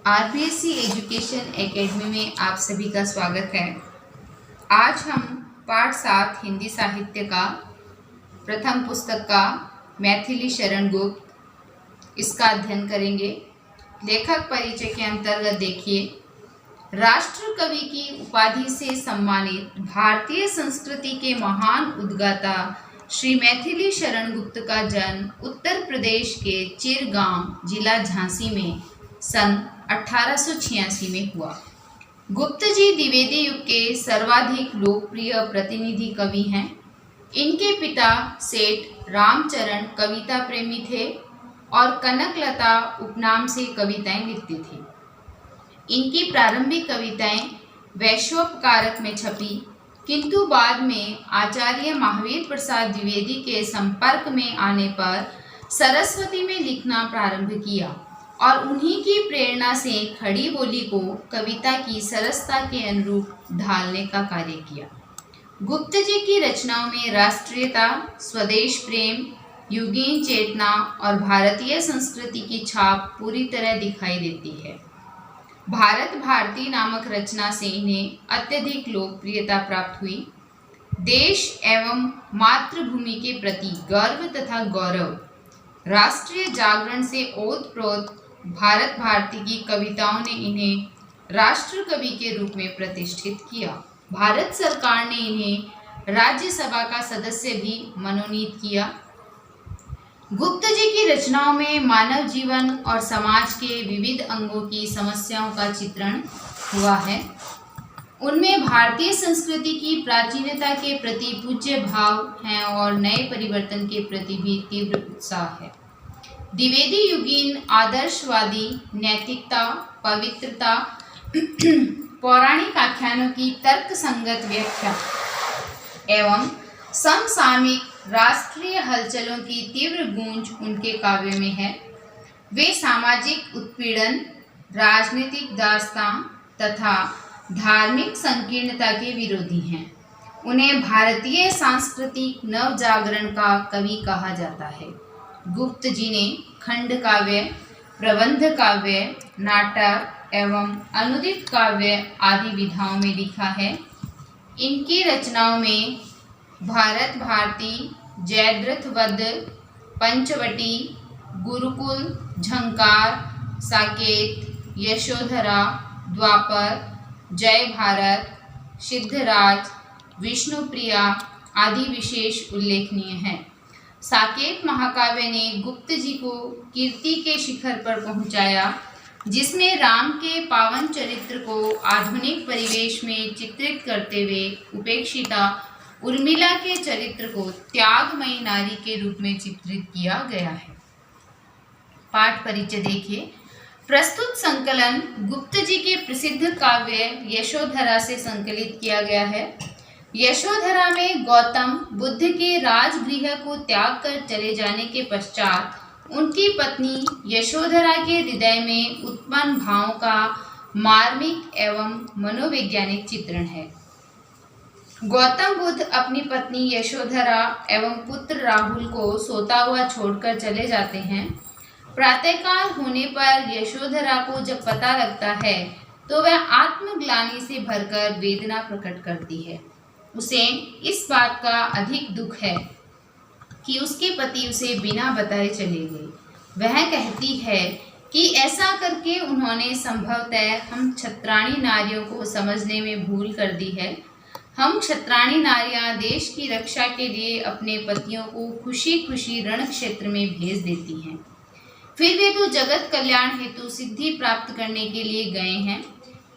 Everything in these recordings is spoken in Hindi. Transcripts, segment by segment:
आरबीएससी एजुकेशन एकेडमी में आप सभी का स्वागत है। आज हम पाठ 7 हिंदी साहित्य का प्रथम पुस्तक का मैथिली शरण गुप्त इसका अध्ययन करेंगे। लेखक परिचय के अंतर्गत देखिए, राष्ट्र कवि की उपाधि से सम्मानित भारतीय संस्कृति के महान उद्गाता श्री मैथिली शरण गुप्त का जन्म उत्तर प्रदेश के चिरगांव जिला झांसी में सन 1886 में हुआ। गुप्त जी द्विवेदी युग के सर्वाधिक लोकप्रिय प्रतिनिधि कवि हैं। इनके पिता सेठ रामचरण कविता प्रेमी थे और कनकलता उपनाम से कविताएं लिखते थे। इनकी प्रारंभिक कविताएं वैश्वोपकारक में छपी, किंतु बाद में आचार्य महावीर प्रसाद द्विवेदी के संपर्क में आने पर सरस्वती में लिखना प्रारंभ किया और उन्हीं की प्रेरणा से खड़ी बोली को कविता की सरसता के अनुरूप ढालने का कार्य किया। गुप्त जी की रचनाओं में राष्ट्रीयता, स्वदेश प्रेम, युगीन चेतना और भारतीय संस्कृति की छाप पूरी तरह दिखाई देती है। भारत भारती नामक रचना से इन्हें अत्यधिक लोकप्रियता प्राप्त हुई। देश एवं मातृभूमि के प्रति गर्व तथा गौरव, राष्ट्रीय जागरण से ओतप्रोत भारत भारती की कविताओं ने इन्हें राष्ट्र कवि के रूप में प्रतिष्ठित किया। भारत सरकार ने इन्हें राज्यसभा का सदस्य भी मनोनीत किया। गुप्त जी की रचनाओं में मानव जीवन और समाज के विविध अंगों की समस्याओं का चित्रण हुआ है। उनमें भारतीय संस्कृति की प्राचीनता के प्रति पूज्य भाव हैं और नए परिवर्तन के प्रति भी तीव्र उत्साह है। द्विवेदी युगीन आदर्शवादी नैतिकता, पवित्रता, पौराणिक आख्यानों की तर्कसंगत व्याख्या एवं समसामयिक राष्ट्रीय हलचलों की तीव्र गूंज उनके काव्य में है। वे सामाजिक उत्पीड़न, राजनीतिक दास्तां तथा धार्मिक संकीर्णता के विरोधी हैं। उन्हें भारतीय सांस्कृतिक नवजागरण का कवि कहा जाता है। गुप्त जी ने खंड काव्य, प्रबंध काव्य, नाटक एवं अनुदित काव्य आदि विधाओं में लिखा है। इनकी रचनाओं में भारत भारती, जयद्रथ वध, पंचवटी, गुरुकुल, झंकार, साकेत, यशोधरा, द्वापर, जय भारत, सिद्धराज, विष्णुप्रिया आदि विशेष उल्लेखनीय हैं। साकेत महाकाव्य ने गुप्त जी को कीर्ति के शिखर पर पहुंचाया, जिसमें राम के पावन चरित्र को आधुनिक परिवेश में चित्रित करते हुए उपेक्षिता उर्मिला के चरित्र को त्यागमयी नारी के रूप में चित्रित किया गया है। पाठ परिचय देखिए। प्रस्तुत संकलन गुप्त जी के प्रसिद्ध काव्य यशोधरा से संकलित किया गया है। यशोधरा में गौतम बुद्ध के राजगृह को त्याग कर चले जाने के पश्चात उनकी पत्नी यशोधरा के हृदय में उत्पन्न भावों का मार्मिक एवं मनोवैज्ञानिक चित्रण है। गौतम बुद्ध अपनी पत्नी यशोधरा एवं पुत्र राहुल को सोता हुआ छोड़कर चले जाते हैं। प्रातःकाल होने पर यशोधरा को जब पता लगता है तो वह आत्मग्लानि से भरकर वेदना प्रकट करती है। उसे इस बात का अधिक दुख है कि उसके पति उसे बिना बताए चले गए। वह कहती है कि ऐसा करके उन्होंने संभवतः हम क्षत्राणी नारियों को समझने में भूल कर दी है। हम क्षत्राणी नारियां देश की रक्षा के लिए अपने पतियों को खुशी खुशी रण क्षेत्र में भेज देती हैं। फिर वे तो जगत कल्याण हेतु सिद्धि प्राप्त करने के लिए गए हैं।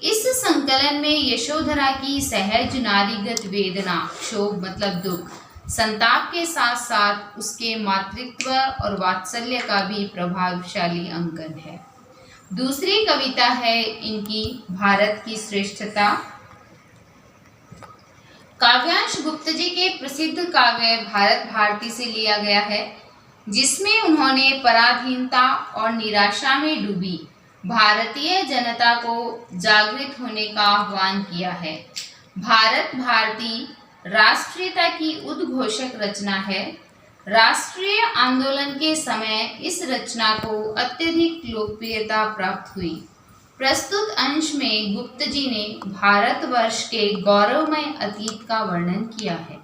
इस संकलन में यशोधरा की सहज नारीगत वेदना, शोक मतलब दुख, संताप के साथ साथ उसके मातृत्व और वात्सल्य का भी प्रभावशाली अंकन है। दूसरी कविता है इनकी भारत की श्रेष्ठता। काव्यांश गुप्त जी के प्रसिद्ध काव्य भारत भारती से लिया गया है, जिसमें उन्होंने पराधीनता और निराशा में डूबी भारतीय जनता को जागृत होने का आह्वान किया है। भारत भारती राष्ट्रीयता की उद्घोषक रचना है। राष्ट्रीय आंदोलन के समय इस रचना को अत्यधिक लोकप्रियता प्राप्त हुई। प्रस्तुत अंश में गुप्त जी ने भारतवर्ष के गौरवमय अतीत का वर्णन किया है।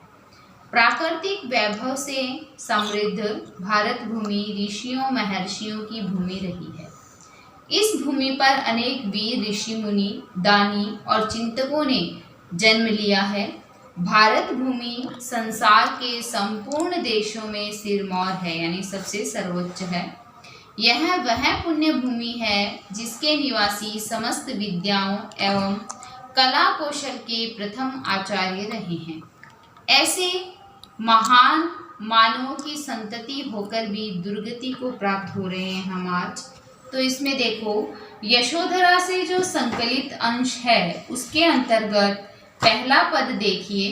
प्राकृतिक वैभव से समृद्ध भारत भूमि ऋषियों महर्षियों की भूमि रही है। इस भूमि पर अनेक वीर ऋषि मुनि, दानी और चिंतकों ने जन्म लिया है। भारत भूमि संसार के संपूर्ण देशों में सिरमौर है, यानी सबसे सर्वोच्च है। यह वह पुण्य भूमि है जिसके निवासी समस्त विद्याओं एवं कला कौशल के प्रथम आचार्य रहे हैं। ऐसे महान मानवों की संतति होकर भी दुर्गति को प्राप्त हो रहे हैं हम आज। तो इसमें देखो, यशोधरा से जो संकलित अंश है उसके अंतर्गत पहला पद देखिए,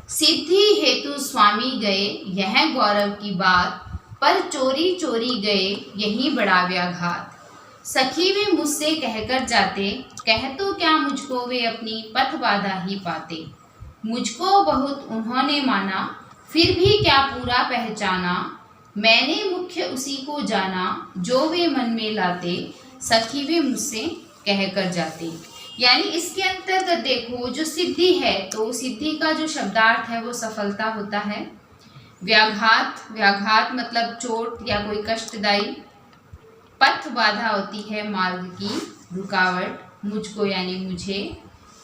सिद्धि हेतु स्वामी गए यह गौरव की बात, पर चोरी चोरी गए यही बड़ा व्याघात। सखी वे मुझसे कहकर जाते, कह तो क्या मुझको वे अपनी पथ बाधा ही पाते। मुझको बहुत उन्होंने माना, फिर भी क्या पूरा पहचाना। मैंने मुख्य उसी को जाना, जो वे मन में लाते, सखी वे मुझसे कहकर जाते। यानी इसके अंतर्गत देखो, जो सिद्धि है तो सिद्धि का जो शब्दार्थ है वो सफलता होता है। व्याघात, व्याघात मतलब चोट या कोई कष्टदायी। पथ बाधा होती है मार्ग की रुकावट, मुझको यानी मुझे,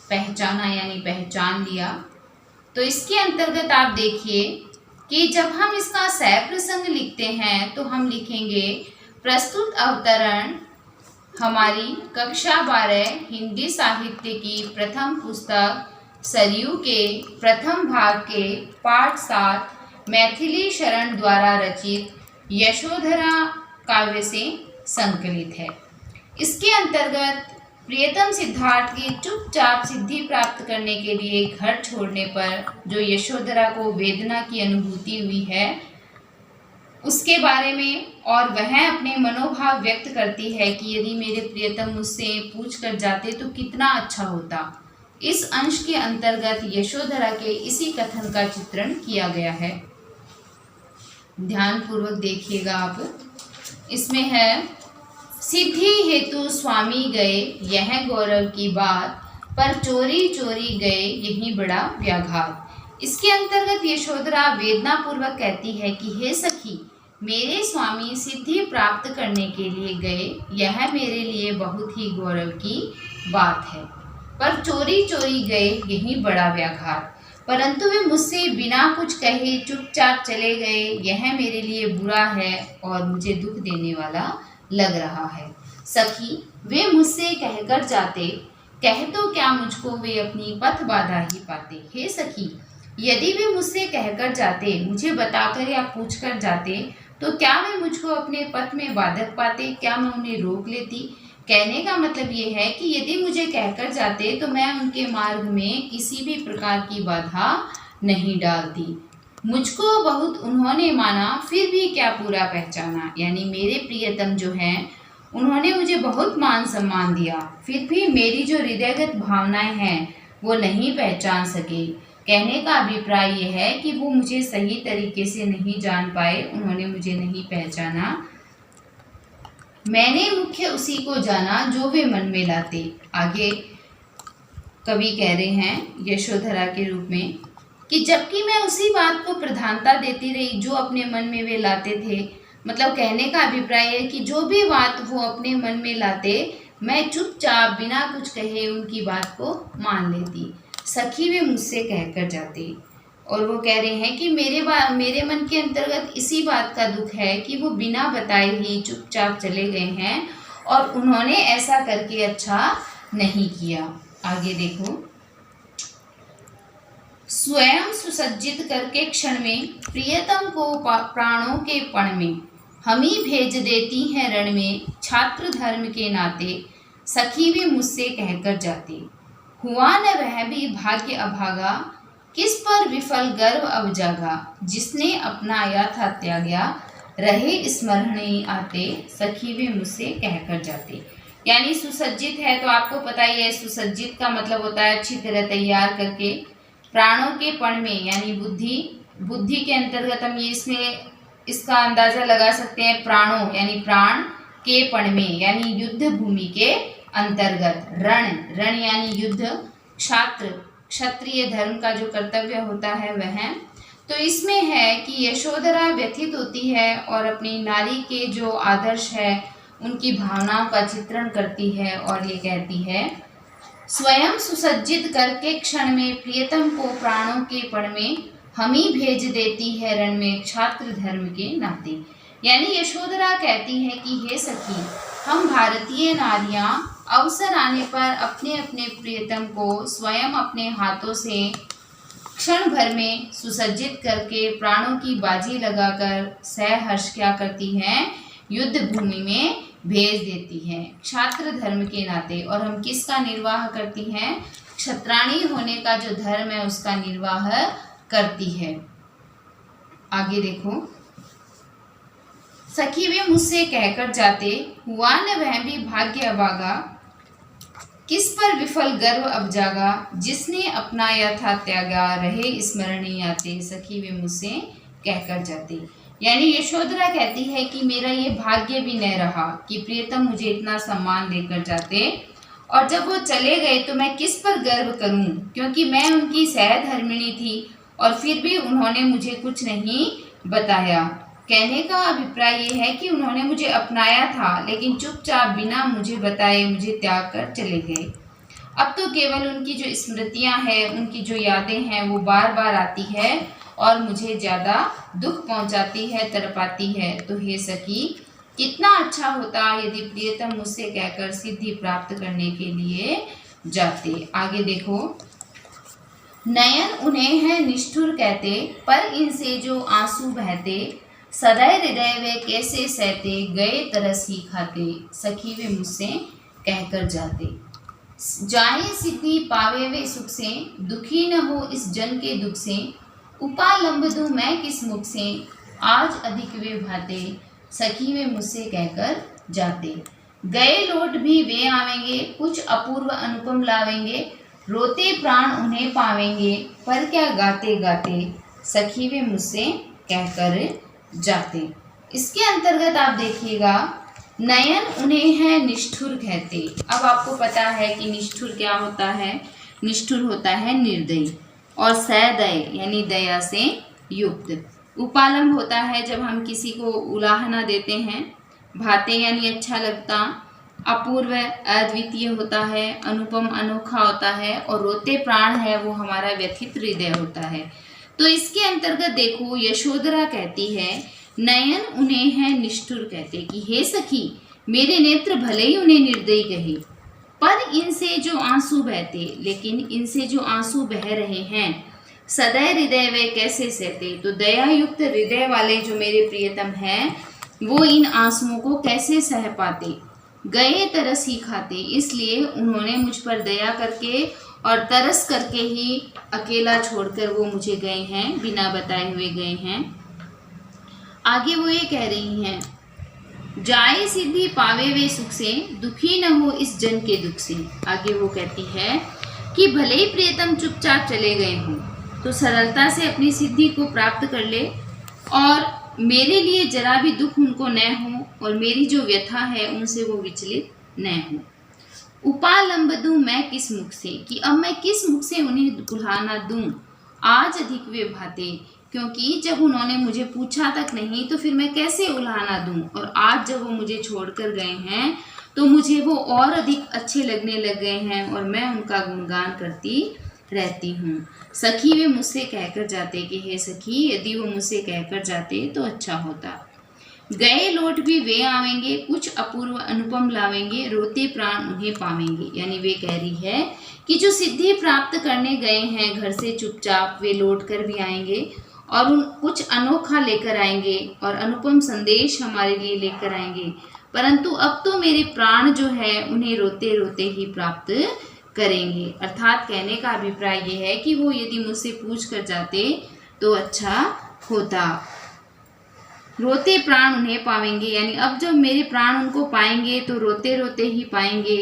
पहचाना यानी पहचान लिया। तो इसके अंतर्गत आप देखिए कि जब हम इसका सह प्रसंग लिखते हैं तो हम लिखेंगे, प्रस्तुत अवतरण हमारी कक्षा 12 हिंदी साहित्य की प्रथम पुस्तक सरयू के प्रथम भाग के पाठ 7 मैथिली शरण द्वारा रचित यशोधरा काव्य से संकलित है। इसके अंतर्गत प्रियतम सिद्धार्थ की चुपचाप सिद्धि प्राप्त करने के लिए घर छोड़ने पर जो यशोधरा को वेदना की अनुभूति हुई है उसके बारे में, और वह अपने मनोभाव व्यक्त करती है कि यदि मेरे प्रियतम मुझसे पूछ कर जाते तो कितना अच्छा होता। इस अंश के अंतर्गत यशोधरा के इसी कथन का चित्रण किया गया है। ध्यानपूर्वक देखिएगा आप। इसमें है, सिद्धि हेतु स्वामी गए यह गौरव की बात, पर चोरी चोरी गए यही बड़ा व्याघात। इसके अंतर्गत यशोधरा वेदना पूर्वक कहती है कि हे सखी, मेरे स्वामी सिद्धि प्राप्त करने के लिए गए, यह मेरे लिए बहुत ही गौरव की बात है, पर चोरी चोरी गए यही बड़ा व्याघात। परंतु वे मुझसे बिना कुछ कहे चुपचाप चले गए, यह मेरे लिए बुरा है और मुझे दुख देने वाला लग रहा है। सखी वे मुझसे कहकर जाते, कह तो क्या मुझको वे अपनी पथ बाधा ही पाते। हे सखी, यदि वे मुझसे कहकर जाते, मुझे बताकर या पूछकर जाते, तो क्या वे मुझको अपने पथ में बाधक पाते, क्या मैं उन्हें रोक लेती। कहने का मतलब ये है कि यदि मुझे कहकर जाते तो मैं उनके मार्ग में किसी भी प्रकार की बाधा नहीं डालती। मुझको बहुत उन्होंने माना, फिर भी क्या पूरा पहचाना। यानी मेरे प्रियतम जो हैं उन्होंने मुझे बहुत मान सम्मान दिया, फिर भी मेरी जो हृदयगत भावनाएं हैं वो नहीं पहचान सके। कहने का अभिप्राय यह है कि वो मुझे सही तरीके से नहीं जान पाए, उन्होंने मुझे नहीं पहचाना। मैंने मुख्य उसी को जाना जो वे मन में लाते। आगे कवि कह रहे हैं यशोधरा के रूप में कि जबकि मैं उसी बात को प्रधानता देती रही जो अपने मन में वे लाते थे। मतलब कहने का अभिप्राय है कि जो भी बात वो अपने मन में लाते, मैं चुपचाप बिना कुछ कहे उनकी बात को मान लेती। सखी वे मुझसे कहकर जाते, और वो कह रहे हैं कि मेरे मन के अंतर्गत इसी बात का दुख है कि वो बिना बताए ही चुपचाप चले गए हैं और उन्होंने ऐसा करके अच्छा नहीं किया। आगे देखो, स्वयं सुसज्जित करके क्षण में प्रियतम को प्राणों के पण में, हम ही भेज देती हैं रण में छात्र धर्म के नाते। सखी वे मुझसे कहकर जाते, हुआ न वह भी भाग्य अभागा, किस पर विफल गर्व अब जागा। जिसने अपनाया था त्याग्या, रहे स्मरण आते। सखी वे मुझसे कहकर जाते। यानी सुसज्जित है तो आपको पता ही है, सुसज्जित का मतलब होता है अच्छी तरह तैयार करके। प्राणों के पण में यानी बुद्धि के अंतर्गत हम ये इसमें इसका अंदाजा लगा सकते हैं। प्राणों यानी प्राण के पण में यानी युद्ध भूमि के अंतर्गत। रण, रण यानी युद्ध, क्षात्र क्षत्रिय धर्म का जो कर्तव्य होता है वह। तो इसमें है कि यशोधरा व्यथित होती है और अपनी नारी के जो आदर्श है उनकी भावनाओं का चित्रण करती है और ये कहती है, स्वयं सुसज्जित करके क्षण में प्रियतम को प्राणों के पण में हम ही भेज देती है रण में क्षात्र धर्म के नाते। यानी यशोधरा कहती है कि हे सखी, हम भारतीय नारियां अवसर आने पर अपने अपने प्रियतम को स्वयं अपने हाथों से क्षण भर में सुसज्जित करके प्राणों की बाजी लगाकर सहर्ष क्या करती हैं, युद्ध भूमि में भेज देती हैं क्षात्र धर्म के नाते। और हम किसका निर्वाह करती हैं, क्षत्राणी होने का जो धर्म है उसका निर्वाह करती है। आगे देखो, सखी वे मुझसे कहकर जाते, हुआ न वह भी भाग्य अभागा, किस पर विफल गर्व अब जागा, जिसने अपनाया था त्यागा, रहे स्मरण आते। सखी वे मुझसे कहकर जाते, यानी यशोधरा कहती है कि मेरा ये भाग्य भी न रहा कि प्रियतम मुझे इतना सम्मान देकर जाते, और जब वो चले गए तो मैं किस पर गर्व करूं, क्योंकि मैं उनकी सहधर्मिणी थी और फिर भी उन्होंने मुझे कुछ नहीं बताया। कहने का अभिप्राय ये है कि उन्होंने मुझे अपनाया था लेकिन चुपचाप बिना मुझे बताए मुझे त्याग कर चले गए। अब तो केवल उनकी जो स्मृतियां हैं, उनकी जो यादें हैं वो बार बार आती है और मुझे ज़्यादा दुख पहुंचाती है, तड़पाती है। तो हे सखी, कितना अच्छा होता यदि प्रियतम मुझसे कहकर सिद्धि प्राप्त करने के लिए जाते। आगे देखो, नयन उन्हें है निष्ठुर कहते, पर इनसे जो आंसू बहते, सदैव हृदय वे कैसे सहते, गए तरस ही खाते। सखी वे मुझसे कहकर जाते, जाए सिद्धि पावे वे सुख से, दुखी न हो इस जन के दुख से, उपालंब दूं मैं किस मुख से, आज अधिक वे भाते। सखी वे मुझसे कहकर जाते, गए लौट भी वे आवेंगे, कुछ अपूर्व अनुपम लावेंगे, रोते प्राण उन्हें पावेंगे, पर क्या गाते गाते। सखी वे मुझसे कहकर जाते। इसके अंतर्गत आप देखिएगा, नयन उन्हें है निष्ठुर कहते। अब आपको पता है कि निष्ठुर क्या होता है, निष्ठुर होता है निर्दयी, और सदय यानी दया से युक्त। उपालंब होता है जब हम किसी को उलाहना देते हैं, भाते यानी अच्छा लगता, अपूर्व अद्वितीय होता है, अनुपम अनोखा होता है, और रोते प्राण है वो हमारा व्यथित हृदय होता है। तो इसके अंतर्गत देखो, यशोधरा कहती है, नयन उन्हें है निष्ठुर कहते कि हे सखी, मेरे नेत्र भले ही उन्हें निर्दयी कहे, पर इनसे जो आंसू बहते, लेकिन इनसे जो आंसू बह रहे हैं, सदैव हृदय वे कैसे सहते। तो दयायुक्त हृदय वाले जो मेरे प्रियतम हैं वो इन आंसुओं को कैसे सह पाते, गए तरस ही खाते। इसलिए उन्होंने मुझ पर दया करके और तरस करके ही अकेला छोड़कर वो मुझे गए हैं, बिना बताए हुए गए हैं। आगे वो ये कह रही हैं, जाए सिद्धि पावे वे सुख से, दुखी न हो इस जन के दुख से। आगे वो कहती है कि भले ही प्रियतम चुपचाप चले गए हों तो सरलता से अपनी सिद्धि को प्राप्त कर ले, और मेरे लिए जरा भी दुख उनको न हो, और मेरी जो व्यथा है उनसे वो विचलित न हो। उपालंब दूं मैं किस मुख से, कि अब मैं किस मुख से उन्हें उलाहना दूं, आज अधिक वे भाते। क्योंकि जब उन्होंने मुझे पूछा तक नहीं तो फिर मैं कैसे उलाहना दूं, और आज जब वो मुझे छोड़कर गए हैं तो मुझे वो और अधिक अच्छे लगने लग गए हैं, और मैं उनका गुणगान करती रहती हूँ। सखी वे मुझसे कहकर जाते कि हे सखी, यदि वो मुझसे कहकर जाते तो अच्छा होता। गए लौट भी वे आवेंगे, कुछ अपूर्व अनुपम लावेंगे, रोते प्राण उन्हें पावेंगे। यानी वे कह रही है कि जो सिद्धि प्राप्त करने गए हैं घर से चुपचाप, वे लौट कर भी आएंगे और उन कुछ अनोखा लेकर आएंगे और अनुपम संदेश हमारे लिए लेकर आएंगे, परंतु अब तो मेरे प्राण जो है उन्हें रोते रोते ही प्राप्त करेंगे। अर्थात कहने का अभिप्राय ये है कि वो यदि मुझसे पूछ कर जाते तो अच्छा होता। रोते प्राण उन्हें पावेंगे, यानी अब जब मेरे प्राण उनको पाएंगे तो रोते रोते ही पाएंगे,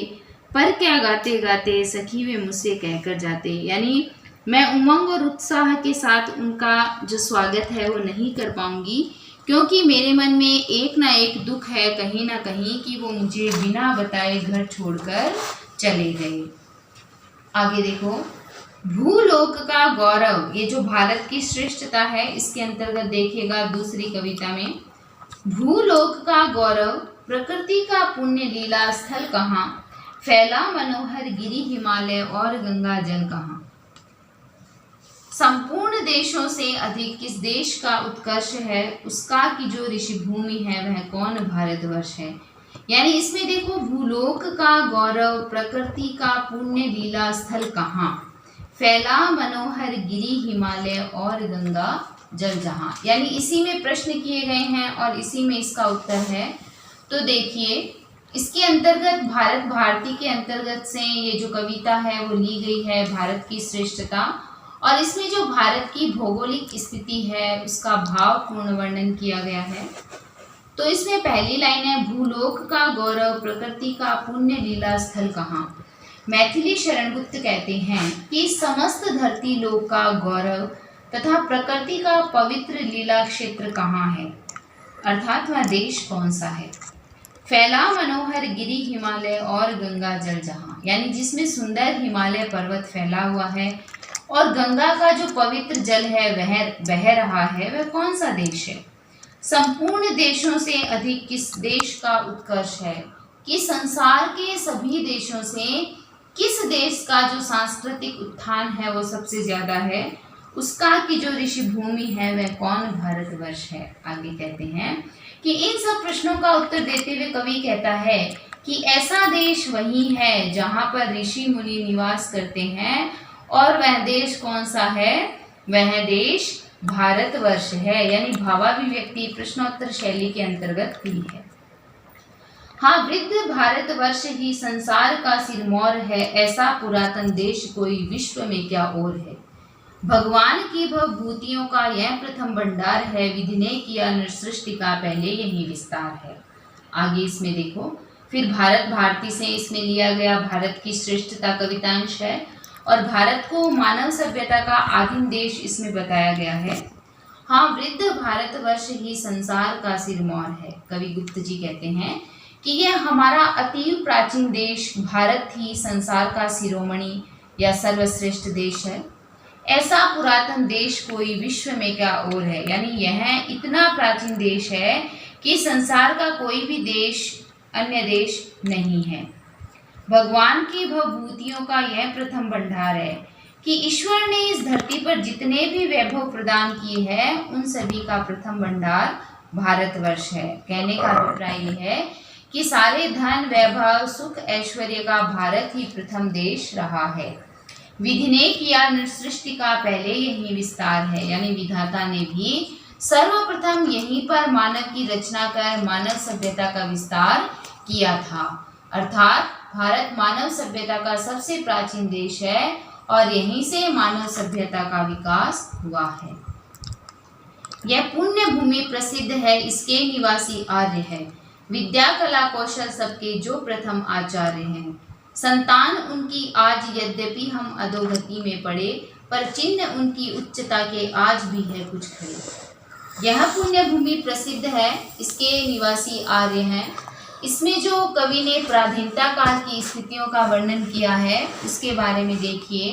पर क्या गाते गाते सखी वे मुझसे कहकर जाते। यानी मैं उमंग और उत्साह के साथ उनका जो स्वागत है वो नहीं कर पाऊंगी, क्योंकि मेरे मन में एक ना एक दुख है कहीं ना कहीं कि वो मुझे बिना बताए घर छोड़कर चले गए। आगे देखो, भूलोक का गौरव, ये जो भारत की श्रेष्ठता है इसके अंतर्गत देखिएगा दूसरी कविता में, भूलोक का गौरव प्रकृति का पुण्य लीला स्थल कहाँ, फैला मनोहर गिरी हिमालय और गंगा जल कहाँ। संपूर्ण देशों से अधिक किस देश का उत्कर्ष है, उसका की जो ऋषि भूमि है वह कौन, भारतवर्ष है। यानी इसमें देखो, भूलोक का गौरव प्रकृति का पुण्य लीला स्थल कहाँ, फैला मनोहर गिरी हिमालय और गंगा जल जहाँ। यानी इसी में प्रश्न किए गए हैं और इसी में इसका उत्तर है। तो देखिए, इसके अंतर्गत भारत भारती के अंतर्गत से ये जो कविता है वो ली गई है, भारत की श्रेष्ठता, और इसमें जो भारत की भौगोलिक स्थिति है उसका भावपूर्ण वर्णन किया गया है। तो इसमें पहली लाइन है, भूलोक का गौरव प्रकृति का पुण्य लीला स्थल कहाँ। मैथिली शरण गुप्त कहते हैं कि समस्त धरती लोक का गौरव तथा प्रकृति का पवित्र लीला क्षेत्र कहाँ है, अर्थात वह देश कौन सा है। फैला मनोहर गिरी हिमालय और गंगा जल जहाँ, यानी जिसमें सुंदर हिमालय पर्वत फैला हुआ है और गंगा का जो पवित्र जल है वह बह रहा है, वह कौन सा देश है। संपूर्ण देशों से अधिक किस देश का उत्कर्ष है, कि संसार के सभी देशों से किस देश का जो सांस्कृतिक उत्थान है वो सबसे ज़्यादा है, उसका की जो ऋषि भूमि है वह कौन, भारतवर्ष है। आगे कहते हैं कि इन सब प्रश्नों का उत्तर देते हुए कवि कहता है कि ऐसा देश वही है जहाँ पर ऋषि मुनि निवास करते हैं, और वह देश कौन सा है, वह देश भारतवर्ष है। यानी भावाभिव्यक्ति प्रश्नोत्तर शैली के अंतर्गत हुई है। हाँ, वृद्ध भारतवर्ष ही संसार का सिरमौर है, ऐसा पुरातन देश कोई विश्व में क्या और है। भगवान की भवभूतियों का यह प्रथम भंडार है, विधि ने किया नृसृष्टि का पहले यही विस्तार है। आगे इसमें देखो, फिर भारत भारती से इसमें लिया गया भारत की श्रेष्ठता कवितांश है, और भारत को मानव सभ्यता का आदिम देश इसमें बताया गया है। हाँ, वृद्ध भारतवर्ष ही संसार का सिरमौर है। कवि गुप्त जी कहते हैं कि यह हमारा अतीव प्राचीन देश भारत ही संसार का शिरोमणि या सर्वश्रेष्ठ देश है। ऐसा पुरातन देश कोई विश्व में क्या और है। यानी यह इतना प्राचीन देश है कि संसार का कोई भी देश, अन्य देश नहीं है। भगवान की भवभूतियों का यह प्रथम भंडार है कि ईश्वर ने इस धरती पर जितने भी वैभव प्रदान किए हैं उन सभी का प्रथम भंडार भारतवर्ष है। कहने का अभिप्राय यह है कि सारे धन, वैभव, सुख, ऐश्वर्य का भारत ही प्रथम देश रहा है। विधि ने किया नृसृष्टि का पहले यही विस्तार है। यानी विधाता ने भी सर्वप्रथम यहीं पर मानव की रचना कर मानव सभ्यता का विस्तार किया था। अर्थात भारत मानव सभ्यता का सबसे प्राचीन देश है और यहीं से मानव सभ्यता का विकास हुआ है। यह पुण्य भूमि प्रसिद्ध है, इसके निवासी आर्य है। विद्या, कला, कौशल सबके जो प्रथम आचार्य हैं। संतान उनकी आज यद्यपि हम अधोगति में पड़े, पर चिन्ह उनकी उच्चता के आज भी है कुछ खड़े। यह पुण्य भूमि प्रसिद्ध है, इसके निवासी आर्य हैं। इसमें जो कवि ने प्राधीनता काल की स्थितियों का वर्णन किया है उसके बारे में देखिए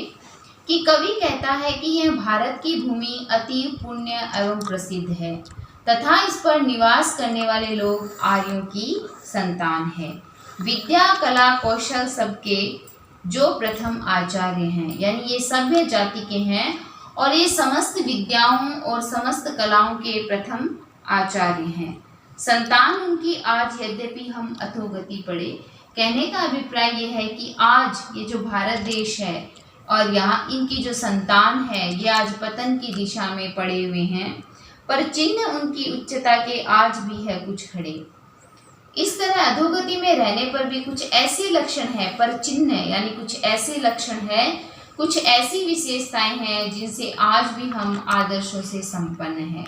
कि कवि कहता है कि यह भारत की भूमि अति पुण्य एवं प्रसिद्ध है तथा इस पर निवास करने वाले लोग आर्यों की संतान है। विद्या, कला, कौशल सबके जो प्रथम आचार्य हैं। यानी ये सभ्य जाति के हैं और ये समस्त विद्याओं और समस्त कलाओं के प्रथम आचार्य हैं। संतान उनकी आज यद्यपि हम अधोगति पड़े। कहने का अभिप्राय यह है कि आज ये जो भारत देश है और यहाँ इनकी जो संतान है ये आज पतन की दिशा में पड़े हुए हैं, पर चिन्ह उनकी उच्चता के आज भी है कुछ खड़े। इस तरह अधोगति में रहने पर भी कुछ ऐसे लक्षण है, पर चिन्ह यानी कुछ ऐसे लक्षण है, कुछ ऐसी विशेषताएं हैं जिनसे आज भी हम आदर्शों से संपन्न हैं।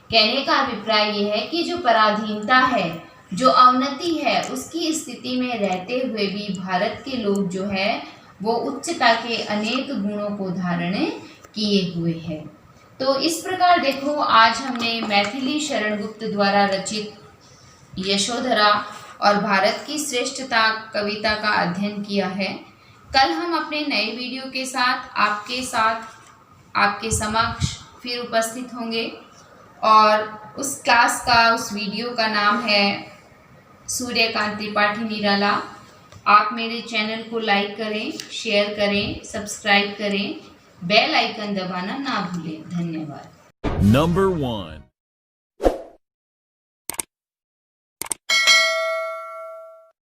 कहने का अभिप्राय यह है कि जो पराधीनता है, जो अवनति है, उसकी स्थिति में रहते हुए भी भारत के लोग जो है वो उच्चता के अनेक गुणों को धारण किए हुए हैं। तो इस प्रकार देखो, आज हमने मैथिली शरण गुप्त द्वारा रचित यशोधरा और भारत की श्रेष्ठता कविता का अध्ययन किया है। कल हम अपने नए वीडियो के साथ आपके समक्ष फिर उपस्थित होंगे और उस क्लास का, उस वीडियो का नाम है सूर्यकांत त्रिपाठी निराला। आप मेरे चैनल को लाइक करें, शेयर करें, सब्सक्राइब करें, बेल आइकन दबाना ना भूलें। धन्यवाद। Number 1.